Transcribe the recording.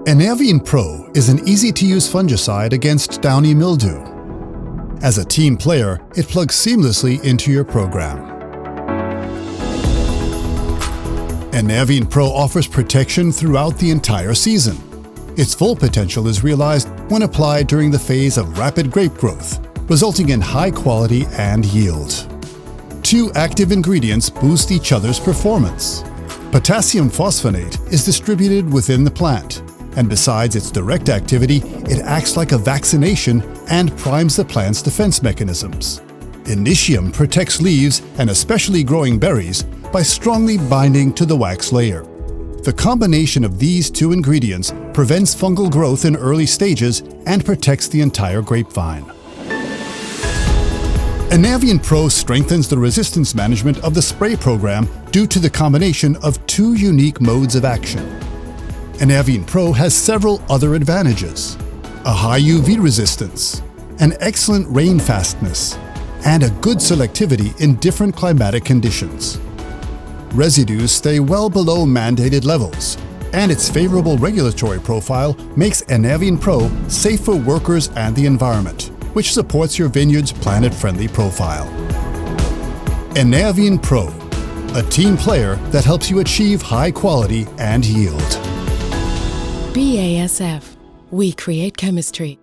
Enervin Pro is an easy-to-use fungicide against downy mildew. As a team player, it plugs seamlessly into your program. Enervin Pro offers protection throughout the entire season. Its full potential is realized when applied during the phase of rapid grape growth, resulting in high quality and yield. Two active ingredients boost each other's performance. Potassium phosphonate is distributed within the plant, and besides its direct activity, it acts like a vaccination and primes the plant's defense mechanisms. Initium protects leaves and especially growing berries by strongly binding to the wax layer. The combination of these two ingredients prevents fungal growth in early stages and protects the entire grapevine. Enervin Pro strengthens the resistance management of the spray program due to the combination of two unique modes of action. Enervin Pro has several other advantages: a high UV resistance, an excellent rain fastness, and a good selectivity in different climatic conditions. Residues stay well below mandated levels, and its favorable regulatory profile makes Enervin Pro safe for workers and the environment, which supports your vineyard's planet-friendly profile. Enervin Pro, a team player that helps you achieve high quality and yield. BASF. We create chemistry.